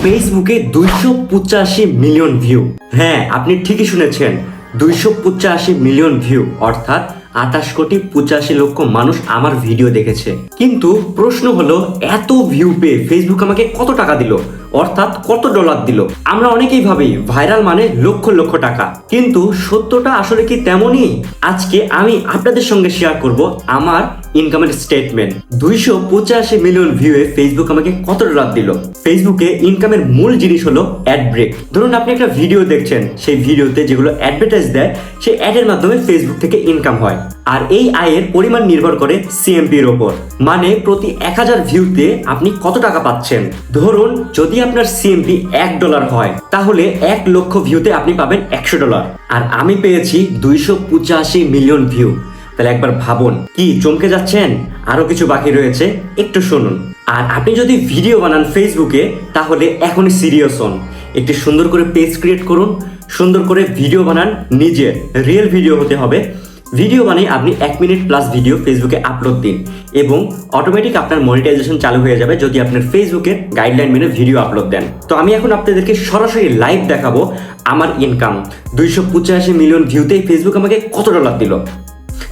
ফেসবুকে 285 million view. হ্যাঁ, আপনি ঠিকই শুনেছেন, 285 মিলিয়ন ভিউ, অর্থাৎ 28,85,00,000 মানুষ আমার ভিডিও দেখেছে। কিন্তু প্রশ্ন হলো, এত ভিউ পেয়ে ফেসবুক আমাকে কত টাকা দিল, অর্থাৎ কত ডলার দিল? আমরা অনেকেই ভাবি ভাইরাল মানে লক্ষ লক্ষ টাকা, কিন্তু সত্যটা আসলে কি তেমনই? আজকে আমি আপনাদের সঙ্গে শেয়ার করব আমার ইনকামের স্টেটমেন্ট। 285 মিলিয়ন ভিউয়ে ফেসবুক আমাকে কত ডলার দিল। ফেসবুকে ইনকামের মূল জিনিস হলো অ্যাড ব্রেক। ধরুন আপনি একটা ভিডিও দেখছেন, সেই ভিডিওতে যেগুলো অ্যাডভার্টাইজ দেয়, সেই অ্যাডের মাধ্যমে ফেসবুক থেকে ইনকাম হয়। আর এই আয়ের পরিমাণ নির্ভর করে সিএমপির ওপর, মানে প্রতি 1000 ভিউতে আপনি কত টাকা পাচ্ছেন। ধরুন যদি আপনার সিএমপি $1 হয়, তাহলে 1 লক্ষ ভিউতে আপনি পাবেন $100। আর আমি পেয়েছি 285 মিলিয়ন ভিউ। তাহলে একবার ভাবুন, কি চমকে যাচ্ছেন? আরো কিছু বাকি রয়েছে, একটু শুনুন। আর আপনি যদি ভিডিও বানান ফেসবুকে, তাহলে এখনই সিরিয়াস হন। একটি সুন্দর করে পেজ ক্রিয়েট করুন, সুন্দর করে ভিডিও বানান, নিজের রিয়েল ভিডিও হতে হবে। ভিডিও বানিয়ে আপনি 1 মিনিট প্লাস ভিডিও ফেসবুকে আপলোড দিন এবং অটোমেটিক আপনার মনিটাইজেশন চালু হয়ে যাবে যদি আপনার ফেসবুকের গাইডলাইন মেনে ভিডিও আপলোড দেন। তো আমি এখন আপনাদেরকে সরাসরি লাইভ দেখাবো আমার ইনকাম। 285 মিলিয়ন ভিউতেই ফেসবুক আমাকে কত ডলার দিল।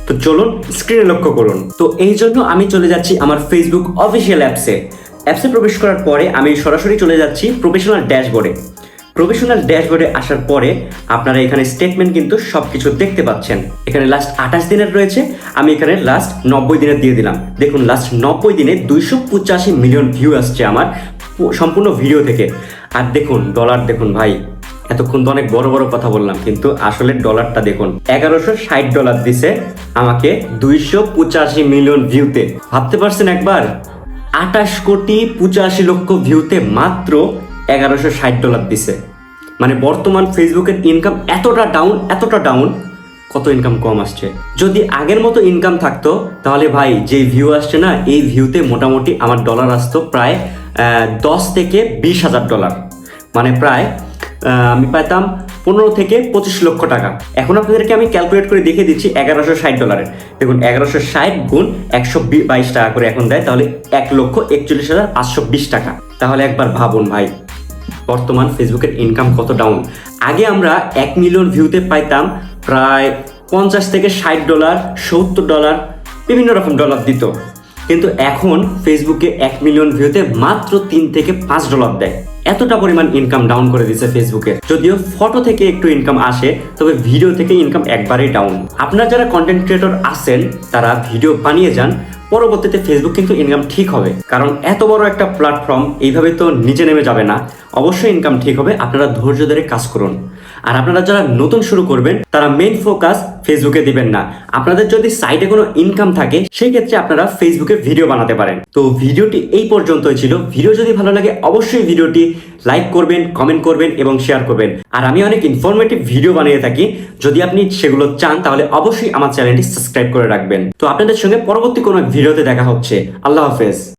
তো চলুন স্ক্রিনে লক্ষ্য করুন। তো এই জন্য আমি চলে যাচ্ছি আমার ফেসবুক অফিসিয়াল অ্যাপসে প্রবেশ করার পরে আমি সরাসরি চলে যাচ্ছি প্রফেশনাল ড্যাশবোর্ডে। প্রফেশনাল ড্যাশবোর্ডে আসার পরে আপনারা এখানে স্টেটমেন্ট কিন্তু সবকিছু দেখতে পাচ্ছেন। এখানে লাস্ট 28 দিনের রয়েছে, আমি এখানে লাস্ট 90 দিনের দিয়ে দিলাম। দেখুন লাস্ট 90 দিনে 285 মিলিয়ন ভিউ আসছে আমার সম্পূর্ণ ভিডিও থেকে। আর দেখুন ডলার, দেখুন ভাই, এতক্ষণ তো অনেক বড় বড় কথা বললাম, কিন্তু আসলে ডলারটা দেখুন, $1160 দিছে আমাকে 285 মিলিয়ন ভিউতে। ভাবতে পারছেন একবার, 28,85,00,000 ভিউতে মাত্র $1160 দিছে। মানে বর্তমান ফেসবুকের ইনকাম এতটা ডাউন, কত ইনকাম কম আসছে। যদি আগের মতো ইনকাম থাকতো, তাহলে ভাই যে ভিউ আসছে না, এই ভিউতে মোটামুটি আমার ডলার আসতো প্রায় 10 থেকে 20,000 ডলার, মানে প্রায় আমি পাইতাম 15 থেকে 25 লক্ষ টাকা। এখন আপনাদেরকে আমি ক্যালকুলেট করে দেখিয়ে দিচ্ছি $1160। দেখুন 1160 গুণ 122 টাকা করে এখন দেয়, তাহলে 1,41,520 টাকা। তাহলে একবার ভাবুন ভাই, বর্তমান ফেসবুকের ইনকাম কত ডাউন। আগে আমরা 1 মিলিয়ন ভিউতে পাইতাম প্রায় $50 থেকে $60, $70, বিভিন্ন রকম ডলার দিত। কিন্তু এখন ফেসবুকে 1 মিলিয়ন ভিউতে মাত্র $3 থেকে $5 দেয়। এতটা পরিমাণ ইনকাম ডাউন করে দিচ্ছে ফেসবুকে। যদিও ফটো থেকে একটু ইনকাম আসে, তবে ভিডিও থেকে ইনকাম একবারেই ডাউন। আপনারা যারা কন্টেন্ট ক্রিয়েটর আছেন, তারা ভিডিও বানিয়ে যান, পরবর্তীতে ফেসবুক কিন্তু ইনকাম ঠিক হবে। কারণ এত বড় একটা প্ল্যাটফর্ম এইভাবে তো নিচে নেমে যাবে না, অবশ্যই ইনকাম ঠিক হবে। আপনারা ধৈর্য ধরে কাজ করুন। আর আপনারা যারা নতুন শুরু করবেন, তারা মেইন ফোকাস ফেসবুকে দিবেন না। আপনাদের যদি সাইডে কোনো ইনকাম থাকে, সেই ক্ষেত্রে আপনারা ফেসবুকে ভিডিও বানাতে পারেন। তো ভিডিওটি এই পর্যন্তই ছিল। ভিডিও যদি ভালো লাগে অবশ্যই ভিডিওটি লাইক করবেন, কমেন্ট করবেন এবং শেয়ার করবেন। আর আমি অনেক ইনফরমেটিভ ভিডিও বানিয়ে থাকি, যদি আপনি সেগুলো চান তাহলে অবশ্যই আমার চ্যানেলটি সাবস্ক্রাইব করে রাখবেন। তো আপনাদের সঙ্গে পরবর্তী কোনো ভিডিওতে দেখা হচ্ছে। আল্লাহ হাফেজ।